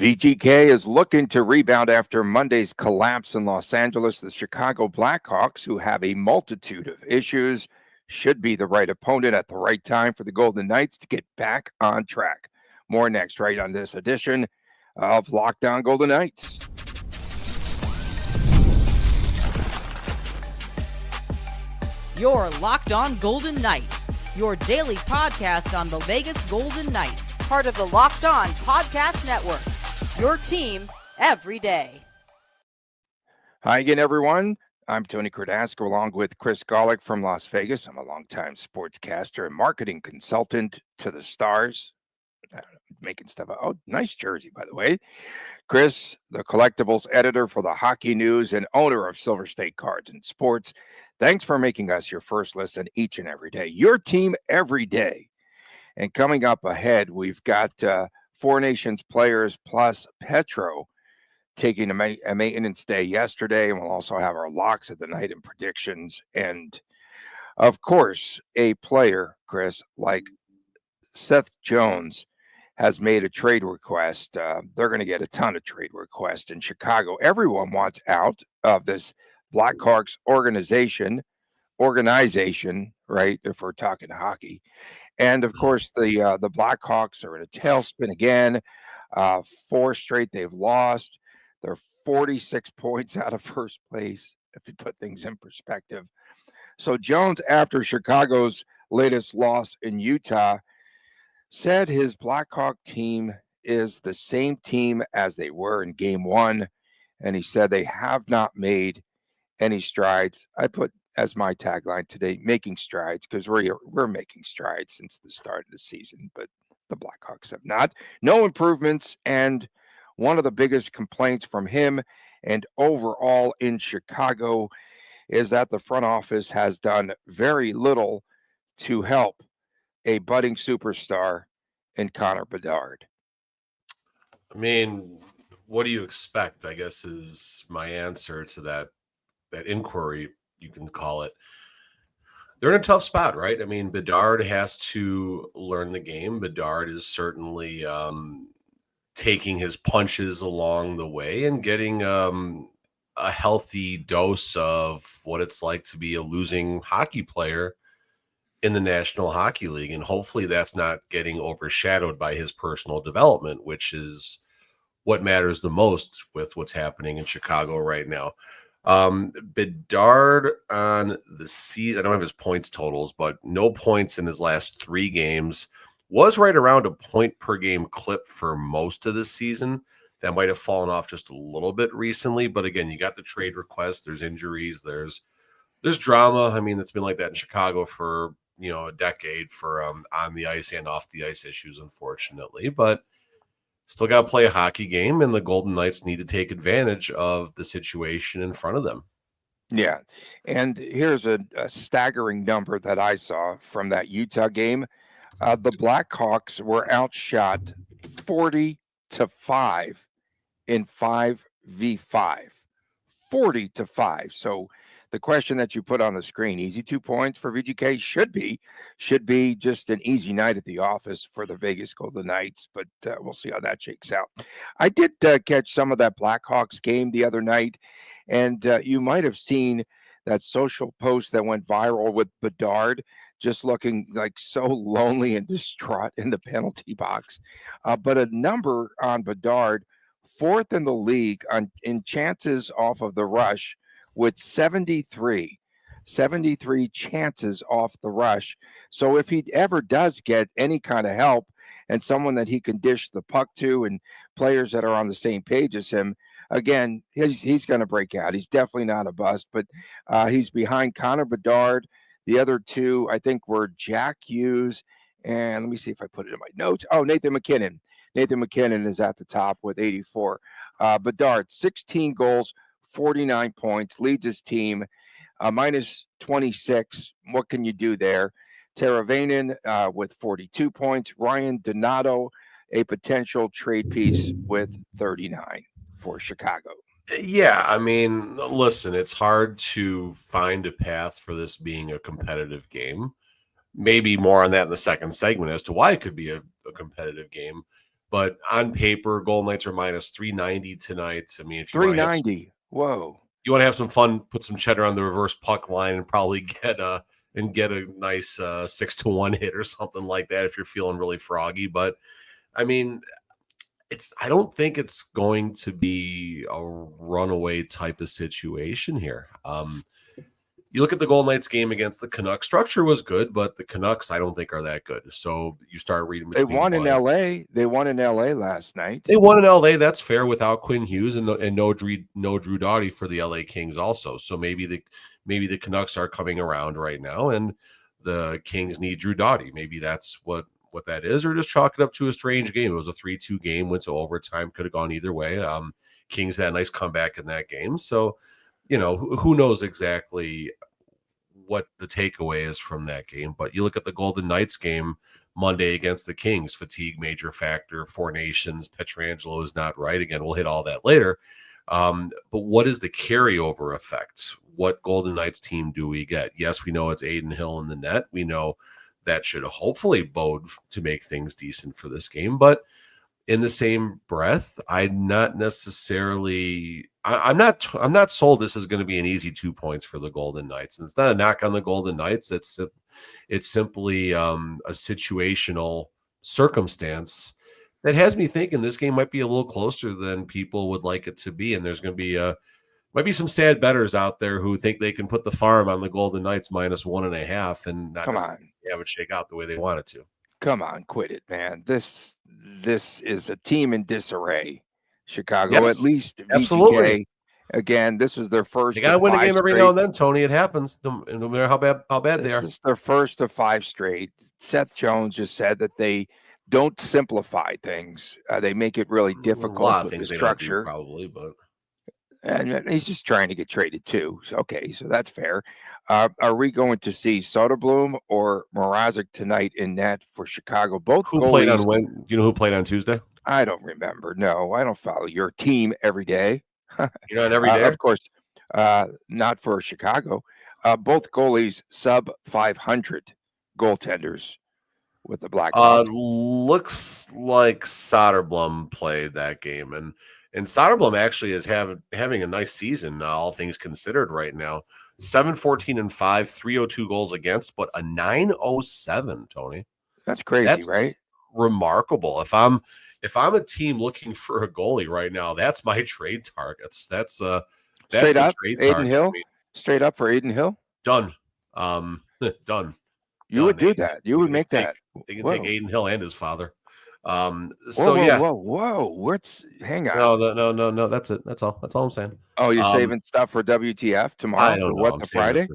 VGK is looking to rebound after Monday's collapse in Los Angeles. The Chicago Blackhawks, who have a multitude of issues, should be the right opponent at the right time for the Golden Knights to get back on track. More next, right on this edition of Locked On Golden Knights. You're Locked On Golden Knights, your daily podcast on the Vegas Golden Knights, part of the Locked On Podcast Network, your team every day. Hi again, everyone. I'm Tony Kardasco along with Chris Golick from Las Vegas. I'm a longtime sportscaster and marketing consultant to the Stars. Making stuff. Oh, nice jersey, by the way. Chris, the collectibles editor for the Hockey News and owner of Silver State Cards and Sports. Thanks for making us your first listen each and every day. Your team every day. And coming up ahead, we've got Four Nations players plus Petro taking a maintenance day yesterday. And we'll also have our locks of the night and predictions. And, of course, a player, Chris, like Seth Jones, has made a trade request. They're going to get a ton of trade requests in Chicago. Everyone wants out of this Blackhawks organization, right? If we're talking hockey. And of course, the Blackhawks are in a tailspin again. 4 straight they've lost. They're 46 points out of first place, if you put things in perspective. So Jones, after Chicago's latest loss in Utah, said his Blackhawk team is the same team as they were in Game 1. And he said they have not made any strides. I put as my tagline today, making strides, because we're making strides since the start of the season, but the Blackhawks have not. No improvements, and one of the biggest complaints from him and overall in Chicago is that the front office has done very little to help a budding superstar in Connor Bedard. I mean, what do you expect, I guess, is my answer to that inquiry, you can call it. They're in a tough spot, right? I mean, Bedard has to learn the game. Bedard is certainly taking his punches along the way and getting a healthy dose of what it's like to be a losing hockey player in the National Hockey League. And hopefully that's not getting overshadowed by his personal development, which is what matters the most with what's happening in Chicago right now. Bedard on the season, I don't have his points totals, but no points in his last 3 games. Was right around a point per game clip for most of the season. That might have fallen off just a little bit recently, but again, you got the trade request, there's injuries, there's drama. I mean, it's been like that in Chicago for, a decade for on the ice and off the ice issues, unfortunately, but still got to play a hockey game, and the Golden Knights need to take advantage of the situation in front of them. Yeah, and here's a staggering number that I saw from that Utah game. The Blackhawks were outshot 40-5 in 5v5. 40-5. So the question that you put on the screen, easy 2 points for VGK, should be just an easy night at the office for the Vegas Golden Knights, but we'll see how that shakes out. I did catch some of that Blackhawks game the other night, and you might have seen that social post that went viral with Bedard just looking like so lonely and distraught in the penalty box. But a number on Bedard, 4th in the league in chances off of the rush, with 73 chances off the rush. So if he ever does get any kind of help and someone that he can dish the puck to and players that are on the same page as him, again, he's going to break out. He's definitely not a bust, but he's behind Connor Bedard. The other 2, I think, were Jack Hughes, and let me see if I put it in my notes. Oh, Nathan McKinnon. Nathan McKinnon is at the top with 84. Bedard, 16 goals, 49 points, leads his team, minus 26. What can you do there? Teravainen with 42 points. Ryan Donato, a potential trade piece with 39 for Chicago. Yeah, I mean, listen, it's hard to find a path for this being a competitive game. Maybe more on that in the second segment as to why it could be a competitive game. But on paper, Golden Knights are minus 390 tonight. I mean, if you want to have 390. Whoa. you want to have some fun, put some cheddar on the reverse puck line and probably get a nice 6-1 hit or something like that if you're feeling really froggy. But I mean, I don't think it's going to be a runaway type of situation here. You look at the Golden Knights game against the Canucks. Structure was good, but the Canucks I don't think are that good. So you start reading They between won the in lines. LA. They won in LA last night. They won in LA. That's fair without Quinn Hughes and no Drew Doughty for the LA Kings also. So maybe the Canucks are coming around right now, and the Kings need Drew Doughty. Maybe that's what that is, or just chalk it up to a strange game. It was a 3-2 game, went to overtime, could have gone either way. Kings had a nice comeback in that game. So, who knows exactly what the takeaway is from that game. But you look at the Golden Knights game Monday against the Kings, fatigue major factor, Four Nations, Pietrangelo is not right. Again, we'll hit all that later. But what is the carryover effect? What Golden Knights team do we get? Yes, we know it's Aiden Hill in the net. We know that should hopefully bode to make things decent for this game. But in the same breath, I'm not necessarily I'm not sold this is going to be an easy 2 points for the Golden Knights. And it's not a knock on the Golden Knights. It's simply a situational circumstance that has me thinking this game might be a little closer than people would like it to be. And there's going to be might be some sad bettors out there who think they can put the farm on the Golden Knights -1.5 and not have it shake out the way they want it to. Come on, quit it, man. This is a team in disarray. Chicago, Yes, at least VGK. absolutely. Again, this is their first. They got to win a game every now and then, Tony. It happens, no matter how bad they are. This is their first of 5 straight. Seth Jones just said that they don't simplify things. They make it really difficult with the structure. Probably, but. And he's just trying to get traded too. So, okay, so that's fair. Are we going to see Soderblom or Mrazek tonight in net for Chicago? Both who goalies, played on when? Do you know who played on Tuesday? I don't remember. No, I don't follow your team every day. You're not every day? Of course, not for Chicago. Both goalies sub 500 goaltenders with the Blackhawks. Looks like Soderblom played that game, and Soderblom actually is having a nice season, all things considered right now. 7-14-5, 302 goals against, but a 907, Tony. That's crazy, right? Remarkable. If I'm a team looking for a goalie right now, that's my trade targets. That's straight up trade Aiden target. Hill. Straight up for Aiden Hill. Done. Done. You would do that. You would make that. They can take Aiden Hill and his father. Whoa, hang on. No. That's it. That's all I'm saying. Oh, you're saving stuff for WTF tomorrow? I don't know. What, the Friday?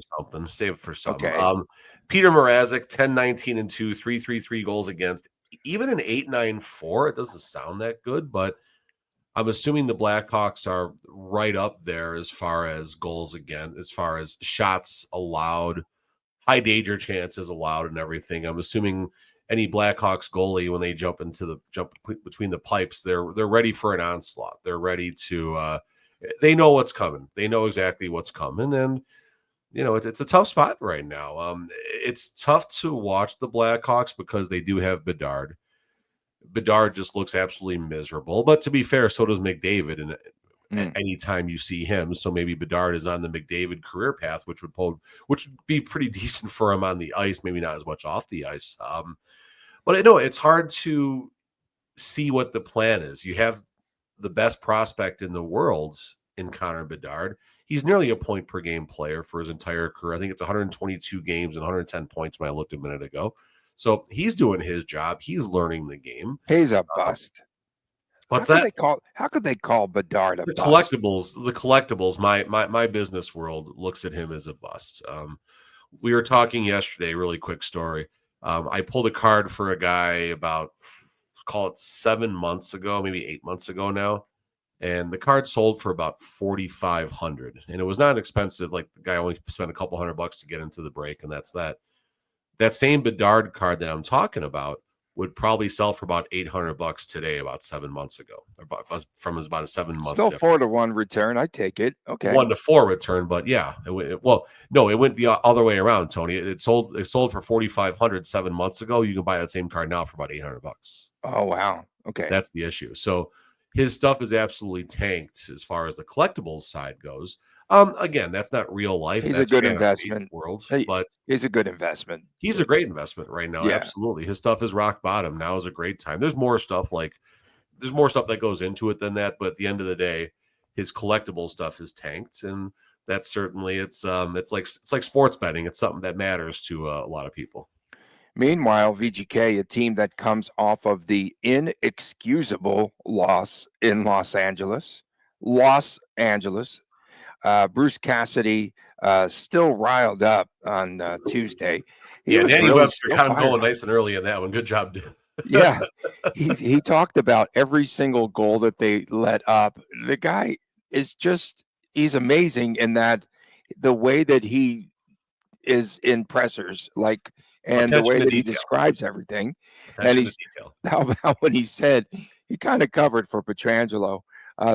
Save it for something. Okay. Peter Mrazek, 10-19-2, 333 goals against. Even an 8.94, it doesn't sound that good, but I'm assuming the Blackhawks are right up there as far as goals against, as far as shots allowed, high danger chances allowed, and everything. I'm assuming any Blackhawks goalie, when they jump between the pipes, they're ready for an onslaught. They're ready to. They know what's coming. They know exactly what's coming, and it's a tough spot right now. It's tough to watch the Blackhawks because they do have Bedard. Bedard just looks absolutely miserable. But to be fair, so does McDavid. And anytime you see him, so maybe Bedard is on the McDavid career path, which would be pretty decent for him on the ice. Maybe not as much off the ice. But I know it's hard to see what the plan is. You have the best prospect in the world in Connor Bedard. He's nearly a point per game player for his entire career. I think it's 122 games and 110 points when I looked a minute ago. So he's doing his job. He's learning the game. He's a bust. What's how that? How could they call Bedard a bust? The collectibles. My business world looks at him as a bust. We were talking yesterday. Really quick story. I pulled a card for a guy about, call it 7 months ago, maybe 8 months ago now. And the card sold for about $4,500. And it was not expensive. Like the guy only spent a couple $100 to get into the break. And that's that. That same Bedard card that I'm talking about would probably sell for about $800 today, about 7 months ago, about a 7 month Still difference. 4-to-1 return. I take it. Okay. 1-to-4 return, but yeah, it went the other way around, Tony. It sold for 4,500 7 months ago. You can buy that same card now for about $800. Oh, wow. Okay. That's the issue. So his stuff is absolutely tanked as far as the collectibles side goes. Again, that's not real life. He's That's a good fantasy investment. world, Hey, but he's a good investment. he's a great investment right now. Yeah. Absolutely. His stuff is rock bottom. Now is a great time. There's more stuff that goes into it than that, but at the end of the day, his collectible stuff is tanked, and that's certainly it's like sports betting. It's something that matters to a lot of people. Meanwhile, VGK, a team that comes off of the inexcusable loss in Los Angeles, Bruce Cassidy still riled up on Tuesday. He was Danny really Webster still got him fired going up. nice and early in that one. Good job, dude. Yeah, he talked about every single goal that they let up. The guy is he's amazing in that the way that he is in pressers, like, and the Attention way to that he detail. describes everything. Attention And to detail. how about when he said he kind of covered for Pietrangelo,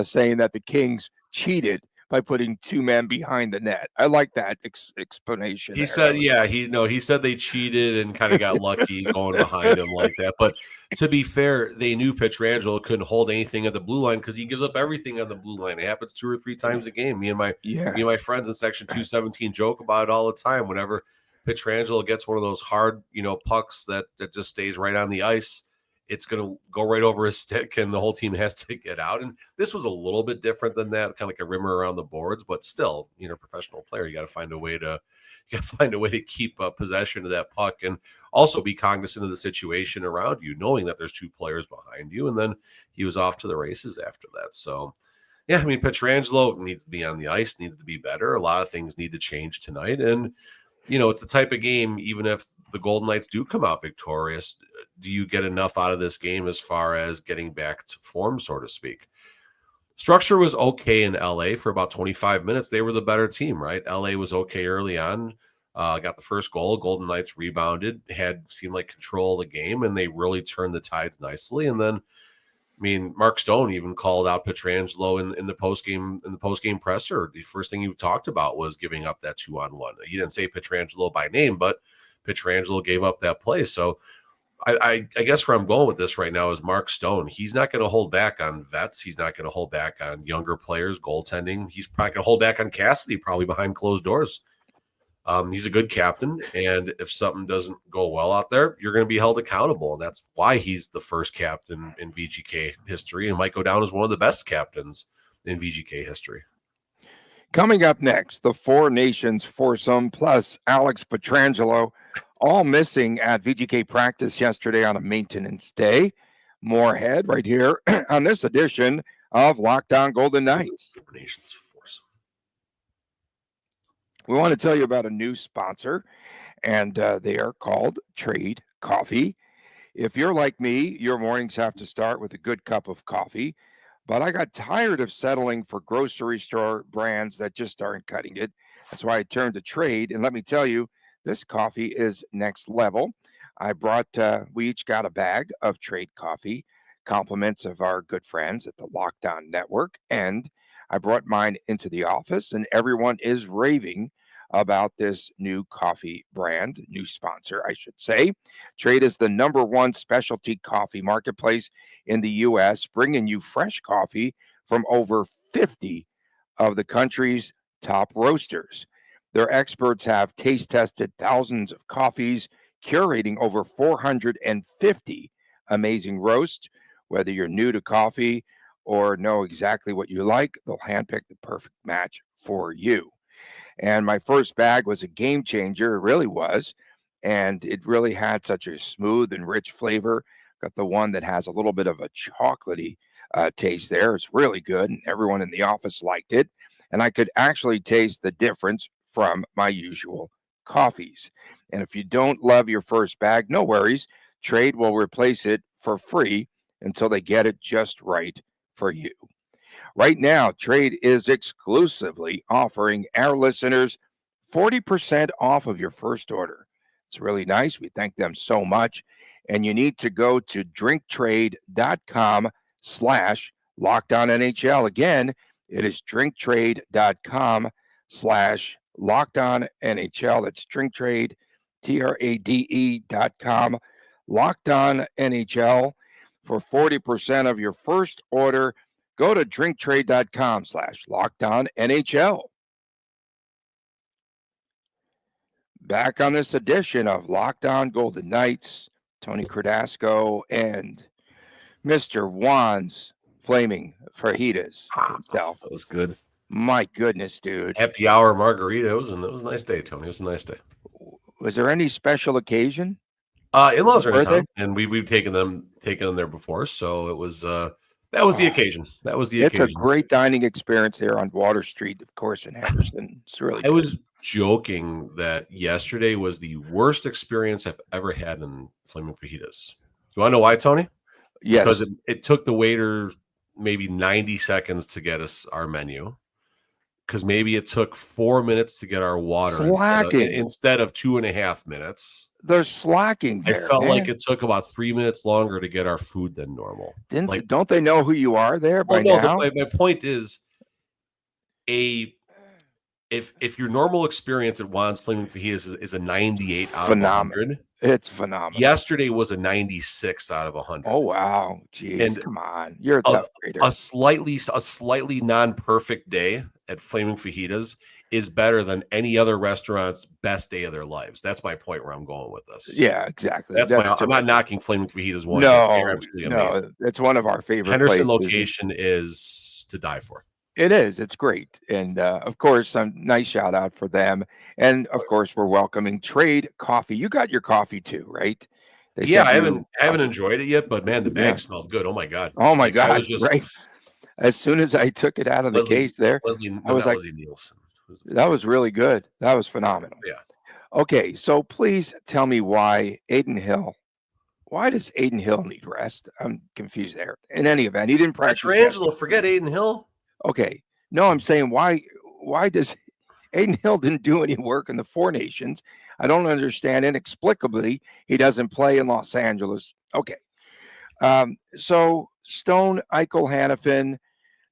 saying that the Kings cheated by putting two men behind the net. I like that explanation. He there. said, he said they cheated and kind of got lucky going behind him like that. But to be fair, they knew Pietrangelo couldn't hold anything at the blue line because he gives up everything on the blue line. It happens 2 or 3 times a game. Me and my friends in section 217 joke about it all the time. Whenever Pietrangelo gets one of those hard, pucks that just stays right on the ice, it's going to go right over his stick, and the whole team has to get out. And this was a little bit different than that, kind of like a rimmer around the boards, but still, professional player, you got to find a way to keep possession of that puck, and also be cognizant of the situation around you, knowing that there's 2 players behind you. And then he was off to the races after that. So, yeah, I mean, Pietrangelo needs to be on the ice, needs to be better. A lot of things need to change tonight, and it's the type of game, even if the Golden Knights do come out victorious, do you get enough out of this game as far as getting back to form, so to speak? Structure was okay in LA for about 25 minutes. They were the better team, right? LA was okay early on, got the first goal. Golden Knights rebounded, seemed like control of the game, and they really turned the tides nicely. And then, Mark Stone even called out Pietrangelo in the postgame presser. The first thing he talked about was giving up that 2-on-1. He didn't say Pietrangelo by name, but Pietrangelo gave up that play. So I guess where I'm going with this right now is Mark Stone. He's not going to hold back on vets. He's not going to hold back on younger players, goaltending. He's probably going to hold back on Cassidy, probably behind closed doors. He's a good captain, and if something doesn't go well out there, you're going to be held accountable, and that's why he's the first captain in VGK history and might go down as one of the best captains in VGK history. Coming up next, the Four Nations foursome plus Alex Pietrangelo, all missing at VGK practice yesterday on a maintenance day. More ahead right here on this edition of Locked On Golden Knights. Four Nations foursome. We want to tell you about a new sponsor, and they are called Trade Coffee. If you're like me, your mornings have to start with a good cup of coffee, but I got tired of settling for grocery store brands that just aren't cutting it. That's why I turned to Trade, and let me tell you, this coffee is next level. We each got a bag of Trade Coffee, compliments of our good friends at the Locked On Network, and I brought mine into the office, and everyone is raving about this new coffee brand, new sponsor, I should say. Trade is the #1 specialty coffee marketplace in the U.S., bringing you fresh coffee from over 50 of the country's top roasters. Their experts have taste tested thousands of coffees, curating over 450 amazing roasts. Whether you're new to coffee or know exactly what you like, they'll handpick the perfect match for you. And my first bag was a game changer. It really was. And it really had such a smooth and rich flavor. Got the one that has a little bit of a chocolatey taste there. It's really good. And everyone in the office liked it. And I could actually taste the difference from my usual coffees. And if you don't love your first bag, no worries. Trade will replace it for free until they get it just right for you. Right now, Trade is exclusively offering our listeners 40% off of your first order. It's really nice. We thank them so much. and you need to go to drinktrade.com/LockedOnNHL. Again, it is drinktrade.com/LockedOnNHL. That's drinktrade, TRADE.com, LockedOnNHL. For 40% of your first order, go to drinktrade.com/LockedOnNHL. Back on this edition of Locked On Golden Knights, Tony Cardasco and Mr. Juan's Flaming Fajitas himself. That was good. My goodness, dude. Happy hour margarita. It was a nice day, Tony. It was a nice day. Was there any special occasion? In-laws are in Birthday? town, and we've taken them there before, so it was that was the occasion. That was the It's occasion. a great dining experience there on Water Street, of course, in Henderson. It's really I good. was joking that yesterday was the worst experience I've ever had in Flaming Fajitas. You want to know why, Tony? Yes. Because it took the waiter maybe 90 seconds to get us our menu. Because maybe it took 4 minutes to get our water instead of 2.5 minutes. They're slacking there. I felt man. like it took about 3 minutes longer to get our food than normal. Don't they know who you are there by now? My point is, if your normal experience at Juan's Flaming Fajitas is a 98 out of 100, it's phenomenal. Yesterday was a 96 out of 100. Oh wow, jeez, And come on, you're a tough grader. A slightly non-perfect day at Flaming Fajitas is better than any other restaurant's best day of their lives. That's my point where I'm going with this. Yeah, exactly. I'm not knocking Flaming Fajitas one. No, it's one of our favorite Henderson places. location is to die for. It is. It's great. And of course, a nice shout out for them. And of course, we're welcoming Trade Coffee. You got your coffee too, right? I haven't enjoyed it yet, but man, the bag smelled good. Oh my God. Oh my God. Right. As soon as I took it out of the case there, I was like, Nielsen. That was really good. That was phenomenal. Yeah. Okay. So please tell me why does Aiden Hill need rest? I'm confused there. In any event, he didn't practice. Pietrangelo, forget Aiden Hill. Okay. No, I'm saying why does Aiden Hill didn't do any work in the Four Nations? I don't understand. Inexplicably, he doesn't play in Los Angeles. Okay. So Stone, Eichel, Hannafin,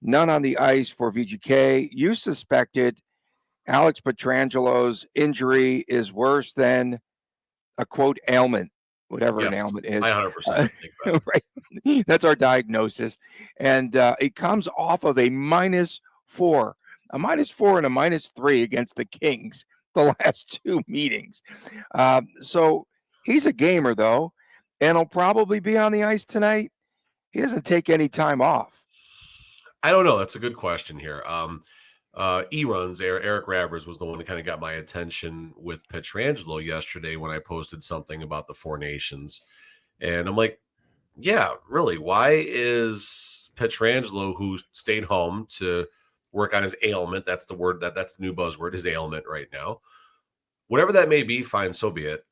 none on the ice for VGK. You suspected Alex Pietrangelo's injury is worse than a quote ailment, whatever an ailment is. I 100% think that. Right. That's our diagnosis. And it comes off of a -4, a -4 and a -3 against the Kings the last two meetings. So he's a gamer, though, and he'll probably be on the ice tonight. He doesn't take any time off. I don't know. That's a good question here. Eric Rabbers was the one that kind of got my attention with Pietrangelo yesterday when I posted something about the Four Nations. And I'm like, yeah, really, why is Pietrangelo, who stayed home to work on his ailment, that's the word, that's the new buzzword, his ailment right now, whatever that may be, fine, so be it.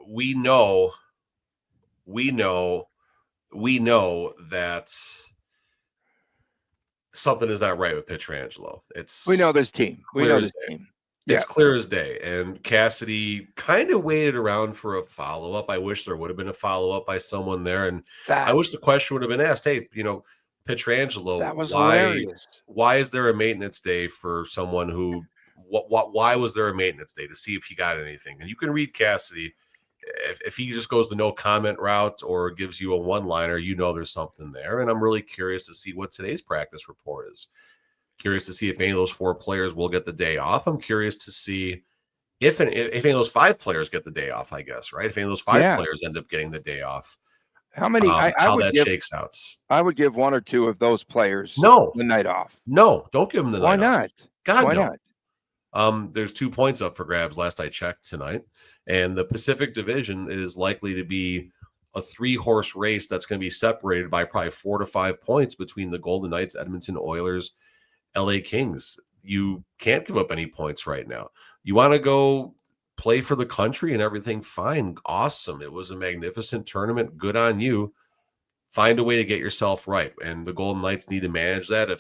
We know that something is not right with Pietrangelo. We know this team. It's clear as day. And Cassidy kind of waited around for a follow-up. I wish there would have been a follow-up by someone there. And I wish the question would have been asked, hey, Pietrangelo, that was hilarious. Why is there a maintenance day for someone who why was there a maintenance day to see if he got anything? And you can read Cassidy. If he just goes the no comment route or gives you a one-liner, there's something there. And I'm really curious to see what today's practice report is. Curious to see if any of those 4 players will get the day off. I'm curious to see if any of those 5 players get the day off, I guess, right? If any of those 5 players end up getting the day off. How many? How that shakes out. I would give 1 or 2 of those players the night off. No, don't give them the night off. Why not? God, why no. not? There's 2 points up for grabs last I checked tonight. And the Pacific Division is likely to be a 3-horse race that's going to be separated by probably 4 to 5 points between the Golden Knights, Edmonton Oilers, LA Kings. You can't give up any points right now. You want to go play for the country and everything, fine, awesome. It was a magnificent tournament. Good on you. Find a way to get yourself right. And the Golden Knights need to manage that.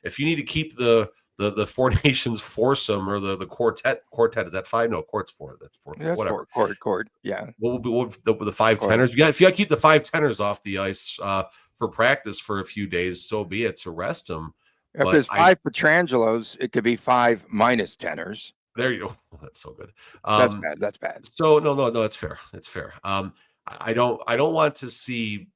If you need to keep the the Four Nations foursome or the quartet. Quartet, is that 5? No, quart's 4. That's 4. Yeah, that's Whatever. Court. Yeah. What will be the 5 tenors? If you got to keep the 5 tenors off the ice for practice for a few days, so be it, to rest them. If But there's 5 Pietrangelos, it could be 5 minus tenors. There you go. That's so good. That's bad. That's bad. So no, it's fair. It's fair. I don't want to see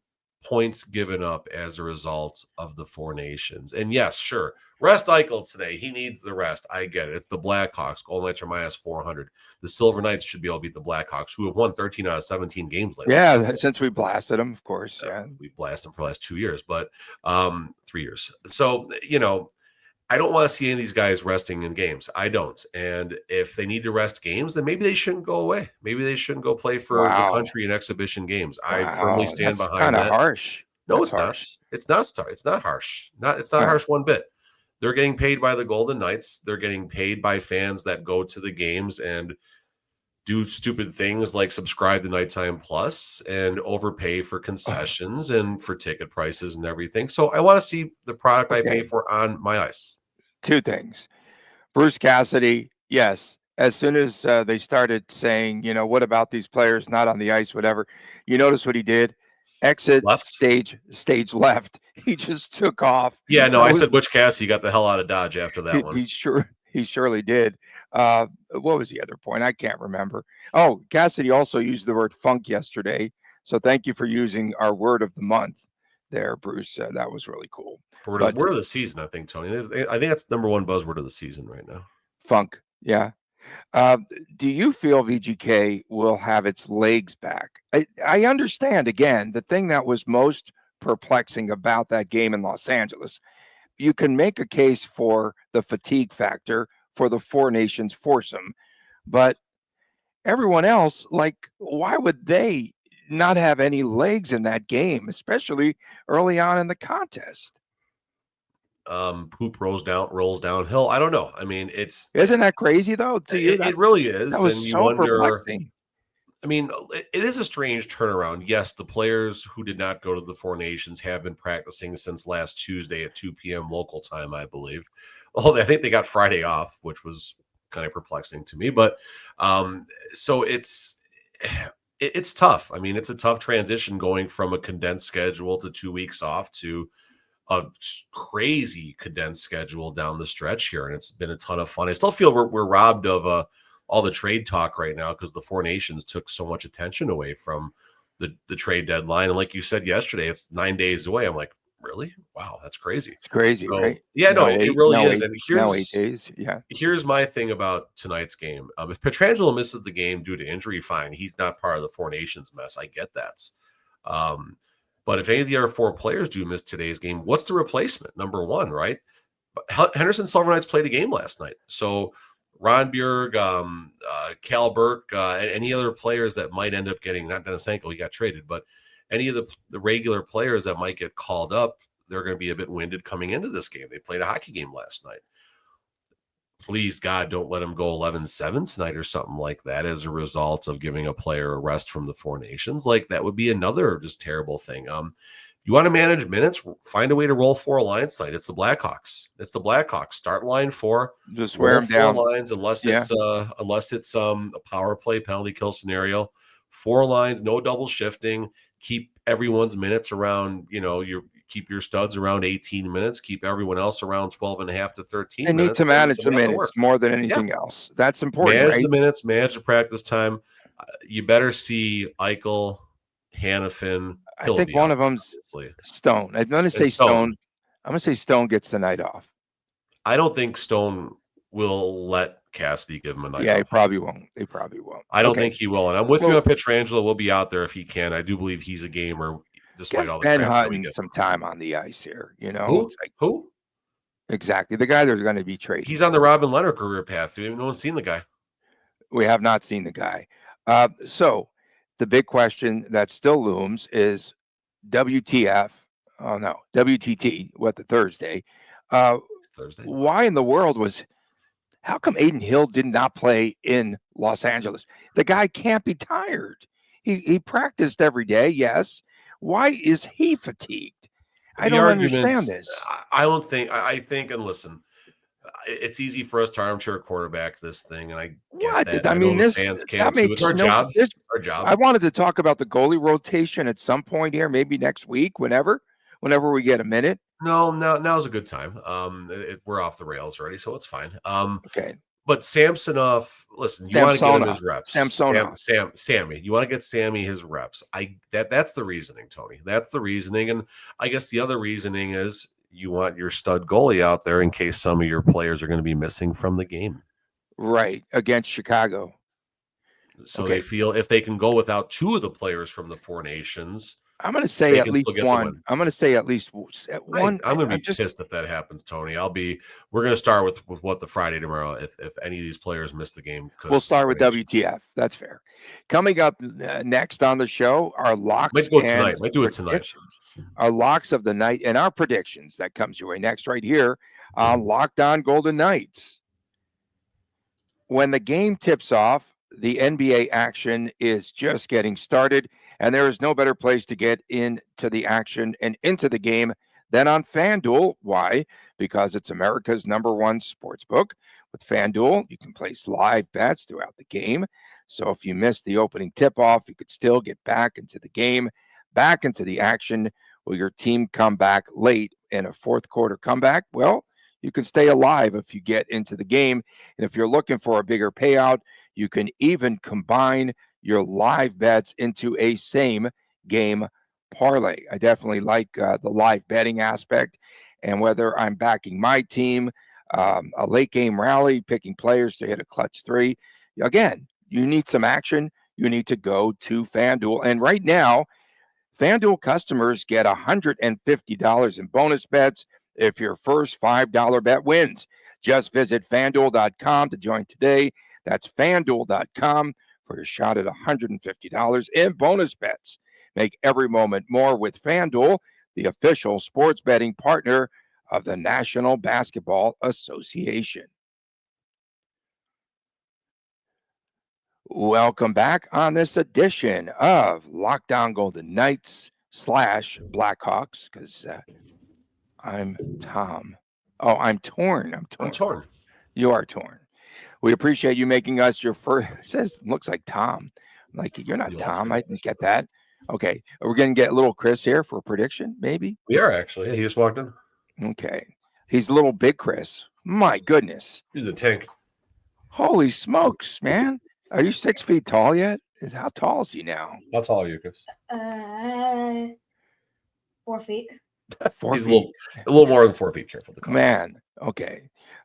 points given up as a result of the Four Nations. And yes, sure, rest Eichel today. He needs the rest. I get it. It's the Blackhawks. Golden Knights are minus 400. The Silver Knights should be able to beat the Blackhawks, who have won 13 out of 17 games lately. Yeah, since we blasted them, of course. Yeah, we blasted them for the last 2 years, but 3 years. So I don't want to see any of these guys resting in games. I don't. And if they need to rest games, then maybe they shouldn't go away. Maybe they shouldn't go play for the country in exhibition games. I firmly stand behind that. Kind of harsh. No, it's not. It's not harsh. It's not harsh one bit. They're getting paid by the Golden Knights. They're getting paid by fans that go to the games and do stupid things like subscribe to Nighttime Plus and overpay for concessions and for ticket prices and everything. So I want to see the product I pay for on my ice. 2 things. Bruce Cassidy, yes. As soon as they started saying, what about these players not on the ice, whatever, you notice what he did? Exit left. Stage left. He just took off. Yeah, no, I said Butch Cassidy got the hell out of Dodge after that one. He surely did. What was the other point? I can't remember. Oh, Cassidy also used the word funk yesterday. So thank you for using our word of the month there, Bruce. That was really cool. Word of the season, I think, Tony. I think that's #1 buzzword of the season right now. Funk, yeah. Do you feel VGK will have its legs back? I understand, again, the thing that was most perplexing about that game in Los Angeles, you can make a case for the fatigue factor for the Four Nations foursome, but everyone else, why would they not have any legs in that game, especially early on in the contest? Poop rolls downhill. I don't know. I mean, isn't that crazy though? To you, it really is. That was so perplexing. I mean, it is a strange turnaround. Yes, the players who did not go to the Four Nations have been practicing since last Tuesday at 2 p.m. local time, I believe. Although I think they got Friday off, which was kind of perplexing to me. But so it's tough. I mean, it's a tough transition going from a condensed schedule to 2 weeks off to a crazy condensed schedule down the stretch here, and it's been a ton of fun. I still feel we're robbed of all the trade talk right now because the Four Nations took so much attention away from the trade deadline. And like you said yesterday, it's 9 days away. I'm like, really? Wow, that's crazy. It's crazy, right? Yeah, no, it really is. And now 8 days. Yeah. Here's my thing about tonight's game. If Pietrangelo misses the game due to injury, fine. He's not part of the Four Nations mess. I get that. But if any of the other 4 players do miss today's game, what's the replacement? #1, right? Henderson Silver Knights played a game last night. So Ron Bjerg, Cal Burke, and any other players that might end up getting, not Dennis Henkel, he got traded, but any of the regular players that might get called up, they're going to be a bit winded coming into this game. They played a hockey game last night. Please, God, don't let them go 11-7 tonight or something like that as a result of giving a player a rest from the Four Nations. Like, that would be another just terrible thing. You want to manage minutes, find a way to roll 4 lines tonight. It's the Blackhawks. Start line 4. Just wear them down. 4 lines unless it's a power play penalty kill scenario. 4 lines, no double shifting. Keep everyone's minutes around, keep your studs around 18 minutes. Keep everyone else around 12.5 to 13 minutes. They need to manage the minutes more than anything else. That's important, Manage the minutes, manage the practice time. You better see Eichel, Hannafin, I think one of them's Stone. I'm going to say Stone. I'm going to say Stone gets the night off. I don't think Stone will let Cassidy give him a night off. Yeah, he probably won't. I don't think he will. And I'm with you on Pietrangelo. Will be out there if he can. I do believe he's a gamer. Despite all the Ben Hutton some time on the ice here, Who? It's like, who? Exactly. The guy they're going to be trading. He's on the Robin Leonard career path. No one's seen the guy. We have not seen the guy. So the big question that still looms is WTF. Oh, no. WTT, the Thursday. Thursday. Why in the world how come Aiden Hill did not play in Los Angeles? The guy can't be tired. He practiced every day, yes. Why is he fatigued? I don't understand this. I think, and listen, it's easy for us to armchair quarterback this thing, and I get What? that. I I know mean, the this fans can that too. It's makes our no. job. This, It's our job. I wanted to talk about the goalie rotation at some point here, maybe next week, whenever we get a minute. No, now's a good time. We're off the rails already, so it's fine. Okay, But Samsonov, listen, you want to get him his reps. Samsonov. Sammy, you want to get Sammy his reps. That's the reasoning, Tony. That's the reasoning, and I guess the other reasoning is you want your stud goalie out there in case some of your players are going to be missing from the game. Right, against Chicago. So Okay. they feel if they can go without two of the players from the Four Nations, I'm going to say they at can least still get the one. win. I'm going to say at least one. I'm going to be pissed if that happens, Tony. We're going to start with what the Friday tomorrow. If any of these players miss the game, We'll start with WTF. That's fair. Coming up next on the show, our locks might do it tonight. Predictions. Our locks of the night and our predictions. That comes your way next right here on Locked On Golden Knights. When the game tips off, the NBA action is just getting started, and there is no better place to get into the action and into the game than on FanDuel. Why? Because it's America's #1 sports book. With FanDuel, you can place live bets throughout the game. So if you missed the opening tip-off, you could still get back into the game, back into the action. Will your team come back late in a fourth quarter comeback? Well, you can stay alive if you get into the game. And if you're looking for a bigger payout, you can even combine your live bets into a same game parlay. I definitely like the live betting aspect. And whether I'm backing my team, a late game rally, picking players to hit a clutch three, again, you need some action. You need to go to FanDuel. And right now, FanDuel customers get $150 in bonus bets if your first $5 bet wins. Just visit FanDuel.com to join today. That's FanDuel.com for your shot at $150 in bonus bets. Make every moment more with FanDuel, the official sports betting partner of the National Basketball Association. Welcome back on this edition of Locked On Golden Knights / Blackhawks, because I'm Tom. Oh, I'm torn. I'm torn. You are torn. We appreciate you making us your first. It says looks like Tom. I'm like, you're not Tom. I didn't get that. Okay, we're gonna get little Chris here for a prediction, maybe. We are actually. Yeah, he just walked in. Okay, he's little big Chris. My goodness, he's a tank. Holy smokes, man! Are you 6 feet tall yet? How tall is he now? How tall are you, Chris? 4 feet. 4 feet. A little more than 4 feet. Careful. Man. Okay.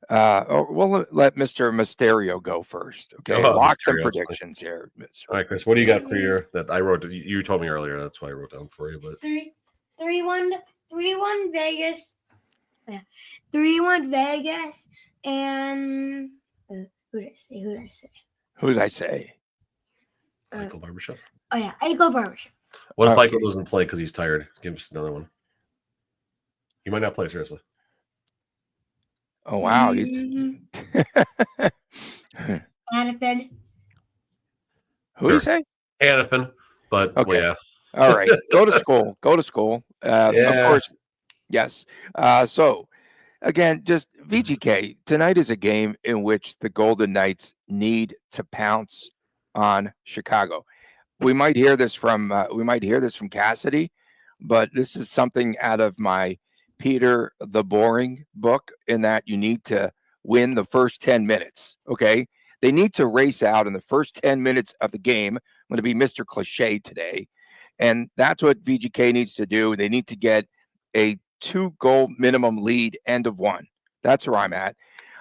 We'll let Mr. Mysterio go first. Okay. Locks and predictions here. All right, Chris. What do you got for your that I wrote? You told me earlier. That's why I wrote down for you. But 3-1 Vegas. Yeah. 3-1 Vegas. And who did I say? Michael Barbershop. Oh yeah, Michael Barbershop. What if Michael doesn't play because he's tired? Give us another one. He might not play, seriously. Oh wow, he's Hannafin. Who do you say? Hannafin, but okay. Yeah. All right, go to school. Of course, yes. So again, just VGK tonight is a game in which the Golden Knights need to pounce on Chicago. We might hear this from Cassidy, but this is something out of my Peter the Boring book, in that you need to win the first 10 minutes. Okay. They need to race out in the first 10 minutes of the game. I'm going to be Mr. Cliche today. And that's what VGK needs to do. They need to get a 2-goal minimum lead, end of one. That's where I'm at.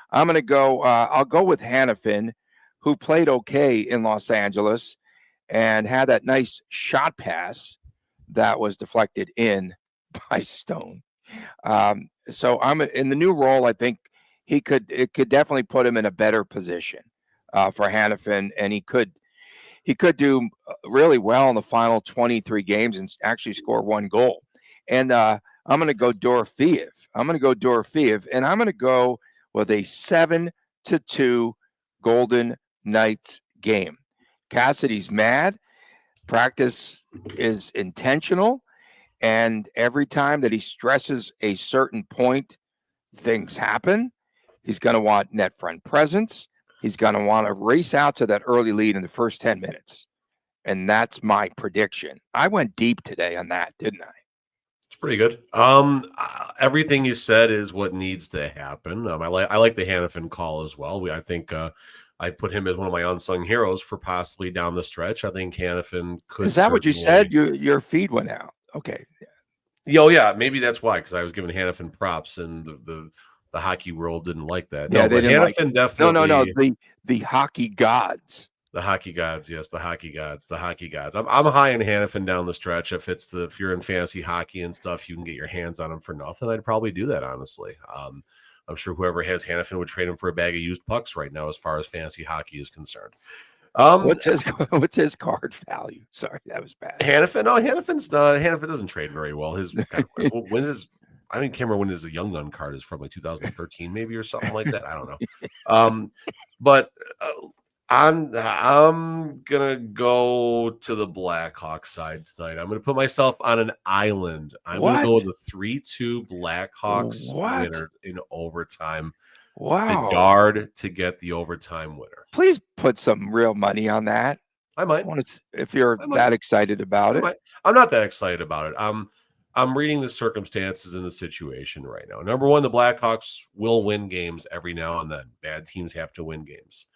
I'm going to go, I'll go with Hannafin, who played okay in Los Angeles and had that nice shot pass that was deflected in by Stone. So I'm in the new role. I think it could definitely put him in a better position for Hannafin, and he could do really well in the final 23 games and actually score 1 goal. And I'm going to go Dorofeev. And I'm going to go with a 7-2 Golden Knights game. Cassidy's mad. Practice is intentional. And every time that he stresses a certain point, things happen. He's going to want net front presence. He's going to want to race out to that early lead in the first 10 minutes. And that's my prediction. I went deep today on that, didn't I? It's pretty good. Everything you said is what needs to happen. I like the Hannafin call as well. I think I put him as one of my unsung heroes for possibly down the stretch. I think Hannafin could. Is that what you said? Your feed went out. Okay. Yeah, maybe that's why, because I was giving Hannafin props, and the hockey world didn't like that. Yeah, no, they but didn't Hannafin like definitely. No. The hockey gods. The hockey gods, yes, the hockey gods. I'm high in Hannafin down the stretch. If you're in fantasy hockey and stuff, you can get your hands on him for nothing. I'd probably do that, honestly. I'm sure whoever has Hannafin would trade him for a bag of used pucks right now, as far as fantasy hockey is concerned. What's his card value? Sorry, that was bad. Hannafin? No, Hannafin doesn't trade very well. I can't remember when his Young Gun card is from, like 2013, maybe, or something like that. I don't know. But I'm gonna go to the Blackhawks side tonight. I'm gonna put myself on an island. I'm gonna go with the 3-2 Blackhawks winner in overtime. Wow. Bedard to get the overtime winner. Please put some real money on that. I might. If you're that excited about it. I'm not that excited about it. I'm reading the circumstances in the situation right now. Number one, the Blackhawks will win games every now and then. Bad teams have to win games.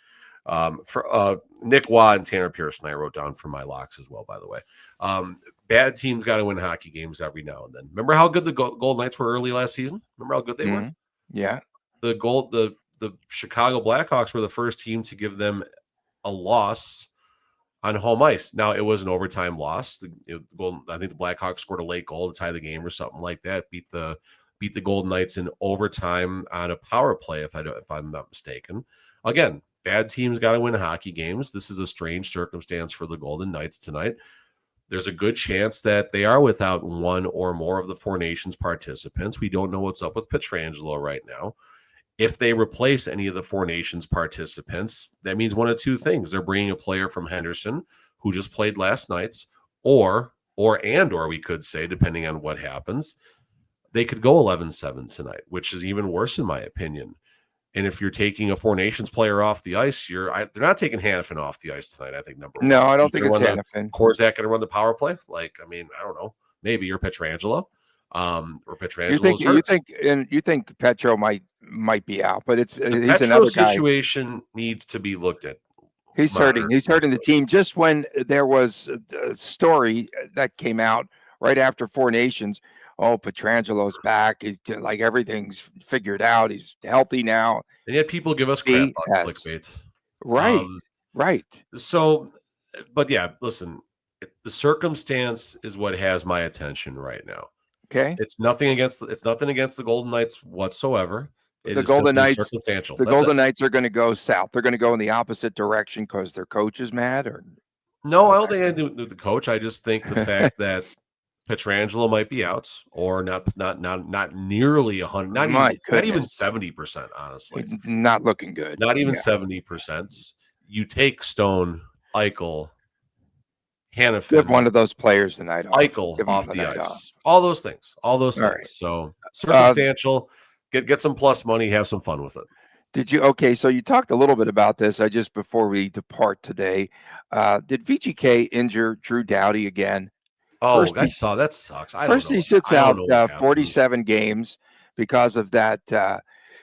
For Nick Waugh and Tanner Pearson, I wrote down for my locks as well, by the way. Bad teams got to win hockey games every now and then. Remember how good the Golden Knights were early last season? Remember how good they were? Yeah. The Chicago Blackhawks were the first team to give them a loss on home ice. Now, it was an overtime loss. I think the Blackhawks scored a late goal to tie the game or something like that. Beat the Golden Knights in overtime on a power play, if I'm not mistaken. Again, bad teams got to win hockey games. This is a strange circumstance for the Golden Knights tonight. There's a good chance that they are without one or more of the Four Nations participants. We don't know what's up with Pietrangelo right now. If they replace any of the Four Nations participants, that means one of two things. They're bringing a player from Henderson who just played last night, or we could say, depending on what happens, they could go 11-7 tonight, which is even worse in my opinion. And if you're taking a Four Nations player off the ice, they're not taking Hannafin off the ice tonight, I think, number one. No, I don't think it's Hannafin. Korzak going to run the power play? I don't know. Maybe you're Pietrangelo. Or Pietrangelo. You think Petro might be out, but he's Petro another guy. Situation needs to be looked at. He's hurting the team. Just when there was a story that came out right after Four Nations, Pietrangelo's back. Like everything's figured out. He's healthy now. And yet people give us crap on clickbait. Right. So, but yeah, listen, the circumstance is what has my attention right now. Okay. It's nothing against the Golden Knights whatsoever. The Golden Knights are going to go south. They're going to go in the opposite direction because their coach is mad, or no? I don't think I do with the coach. I just think the fact that Pietrangelo might be out, or not nearly 100, not even 70%. Honestly, not looking good. Not even 70%. You take Stone, Eichel, Hannafin, give one of those players tonight. Eichel off the ice. All those things. Right. So circumstantial. Get some plus money. Have some fun with it. Did you? Okay, so you talked a little bit about this. Just before we depart today, did VGK injure Drew Doughty again? I saw that sucks. First, he sits out 47 games because of that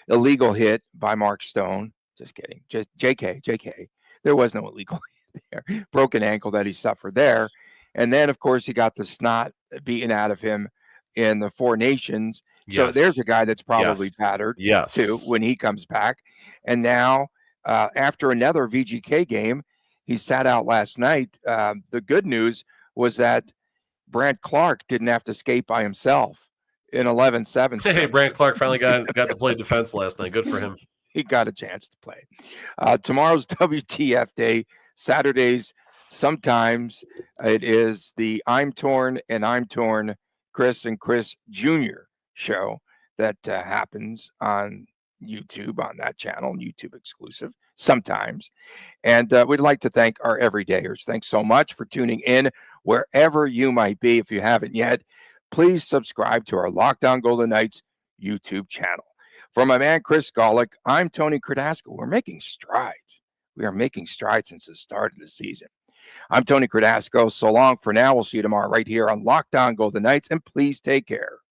illegal hit by Mark Stone. Just kidding. Just JK. There was no illegal hit there. Broken ankle that he suffered there. And then, of course, he got the snot beaten out of him in the Four Nations. So there's a guy that's probably battered too when he comes back. And now, after another VGK game, he sat out last night. The good news was that Brandt Clark didn't have to skate by himself in 11-7. Hey, Brandt Clark finally got to play defense last night. Good for him. He got a chance to play. Tomorrow's WTF day. Saturdays, sometimes it is the I'm Torn Chris and Chris Jr. show that happens on YouTube, on that channel, YouTube exclusive sometimes. And we'd like to thank our everydayers. Thanks so much for tuning in wherever you might be. If you haven't yet, please subscribe to our Lockdown Golden Knights YouTube channel. For my man Chris Golick, I'm Tony Cardasco. We're making strides. We are making strides since the start of the season. I'm Tony Cardasco. So long for now. We'll see you tomorrow right here on Locked On Golden Knights, and please take care.